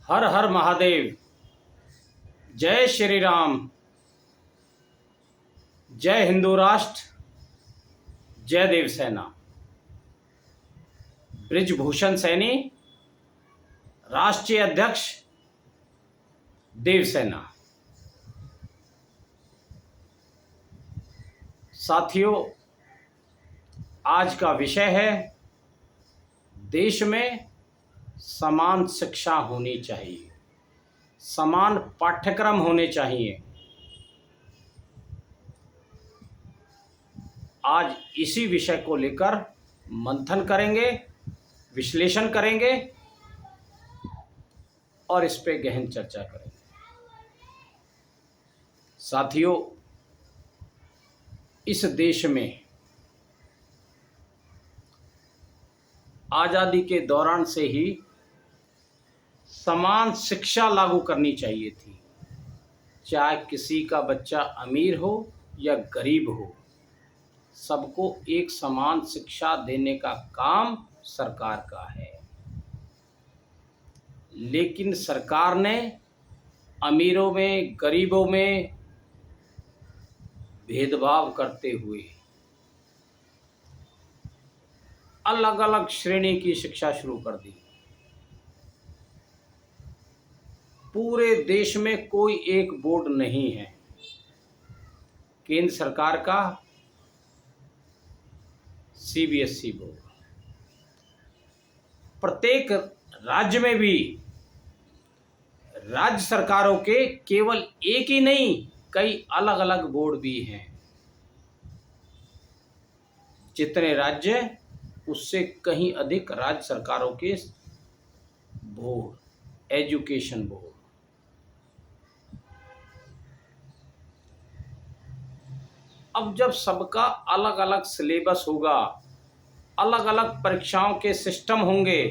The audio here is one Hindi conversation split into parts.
हर हर महादेव। जय श्री राम। जय हिंदू राष्ट्र। जय देव सेना। ब्रिजभूषण सैनी, राष्ट्रीय अध्यक्ष देव सेना। साथियों, आज का विषय है देश में समान शिक्षा होनी चाहिए, समान पाठ्यक्रम होने चाहिए। आज इसी विषय को लेकर मंथन करेंगे, विश्लेषण करेंगे और इस पे गहन चर्चा करेंगे। साथियों, इस देश में आज़ादी के दौरान से ही समान शिक्षा लागू करनी चाहिए थी, चाहे किसी का बच्चा अमीर हो या गरीब हो, सबको एक समान शिक्षा देने का काम सरकार का है। लेकिन सरकार ने अमीरों में, गरीबों में भेदभाव करते हुए अलग अलग श्रेणी की शिक्षा शुरू कर दी। पूरे देश में कोई एक बोर्ड नहीं है। केंद्र सरकार का सीबीएसई बोर्ड, प्रत्येक राज्य में भी राज्य सरकारों के केवल एक ही नहीं, कई अलग अलग बोर्ड भी हैं। जितने राज्य उससे कहीं अधिक राज्य सरकारों के बोर्ड, एजुकेशन बोर्ड। अब जब सबका अलग अलग सिलेबस होगा, अलग अलग परीक्षाओं के सिस्टम होंगे,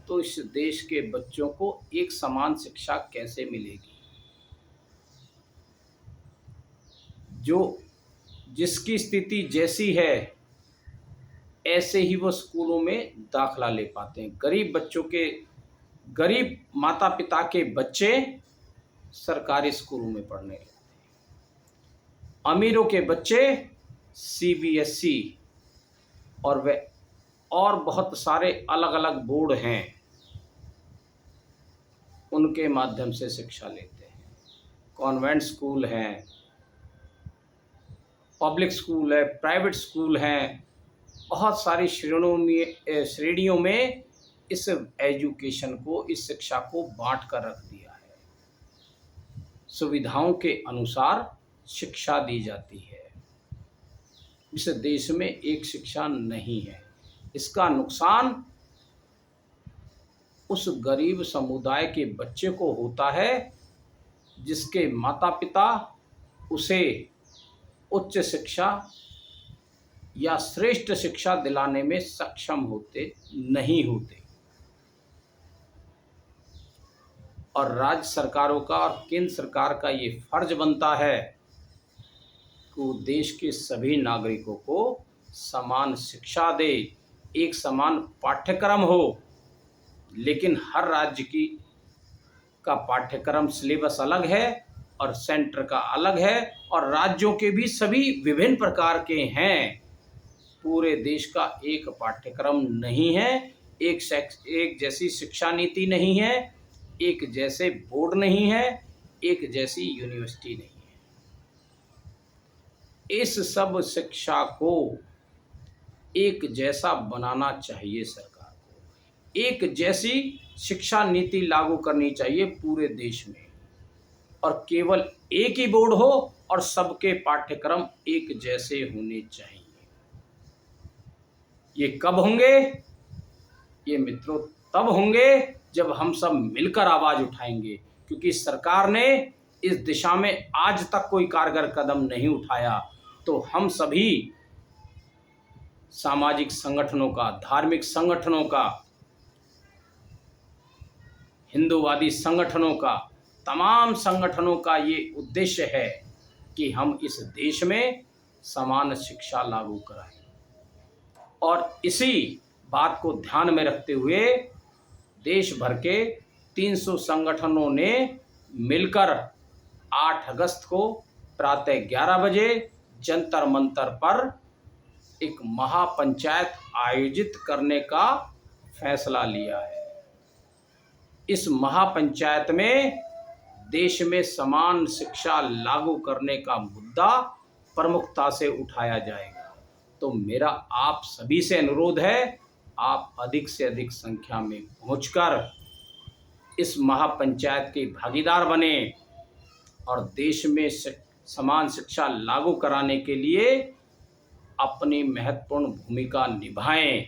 तो इस देश के बच्चों को एक समान शिक्षा कैसे मिलेगी? जो जिसकी स्थिति जैसी है ऐसे ही वो स्कूलों में दाखला ले पाते हैं। गरीब बच्चों के, गरीब माता पिता के बच्चे सरकारी स्कूलों में पढ़ने लगते हैं। अमीरों के बच्चे सीबीएसई और बहुत सारे अलग अलग बोर्ड हैं, उनके माध्यम से शिक्षा लेते हैं। कॉन्वेंट स्कूल हैं, पब्लिक स्कूल है, प्राइवेट स्कूल हैं, बहुत सारी श्रेणियों में इस एजुकेशन को, इस शिक्षा को बांट कर रख दिया है। सुविधाओं के अनुसार शिक्षा दी जाती है। इस देश में एक शिक्षा नहीं है। इसका नुकसान उस गरीब समुदाय के बच्चे को होता है जिसके माता पिता उसे उच्च शिक्षा या श्रेष्ठ शिक्षा दिलाने में सक्षम नहीं होते। और राज्य सरकारों का और केंद्र सरकार का ये फर्ज बनता है कि वो देश के सभी नागरिकों को समान शिक्षा दे, एक समान पाठ्यक्रम हो। लेकिन हर राज्य का पाठ्यक्रम सिलेबस अलग है और सेंटर का अलग है, और राज्यों के भी सभी विभिन्न प्रकार के हैं। पूरे देश का एक पाठ्यक्रम नहीं है, एक जैसी शिक्षा नीति नहीं है, एक जैसे बोर्ड नहीं है, एक जैसी यूनिवर्सिटी नहीं है। इस सब शिक्षा को एक जैसा बनाना चाहिए सरकार को। एक जैसी शिक्षा नीति लागू करनी चाहिए पूरे देश में, और केवल एक ही बोर्ड हो और सबके पाठ्यक्रम एक जैसे होने चाहिए। ये कब होंगे? ये मित्रों तब होंगे जब हम सब मिलकर आवाज उठाएंगे, क्योंकि सरकार ने इस दिशा में आज तक कोई कारगर कदम नहीं उठाया। तो हम सभी सामाजिक संगठनों का, धार्मिक संगठनों का, हिंदूवादी संगठनों का, तमाम संगठनों का ये उद्देश्य है कि हम इस देश में समान शिक्षा लागू कराएं। और इसी बात को ध्यान में रखते हुए देश भर के 300 संगठनों ने मिलकर 8 अगस्त को प्रातः 11 बजे जंतर मंतर पर एक महापंचायत आयोजित करने का फैसला लिया है। इस महापंचायत में देश में समान शिक्षा लागू करने का मुद्दा प्रमुखता से उठाया जाएगा। तो मेरा आप सभी से अनुरोध है, आप अधिक से अधिक संख्या में पहुंचकर इस महापंचायत के भागीदार बने और देश में समान शिक्षा लागू कराने के लिए अपनी महत्वपूर्ण भूमिका निभाएं।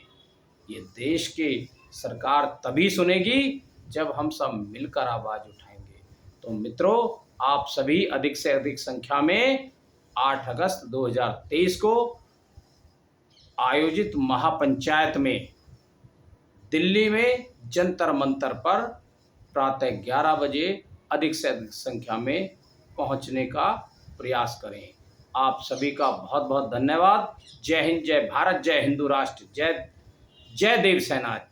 ये देश की सरकार तभी सुनेगी जब हम सब मिलकर आवाज़ उठाएंगे। तो मित्रों, आप सभी अधिक से अधिक संख्या में 8 अगस्त 2023 को आयोजित महापंचायत में दिल्ली में जंतर मंतर पर प्रातः 11 बजे अधिक से अधिक संख्या में पहुंचने का प्रयास करें। आप सभी का बहुत बहुत धन्यवाद। जय हिंद, जय भारत, जय हिंदू राष्ट्र, जय जय देव सेना।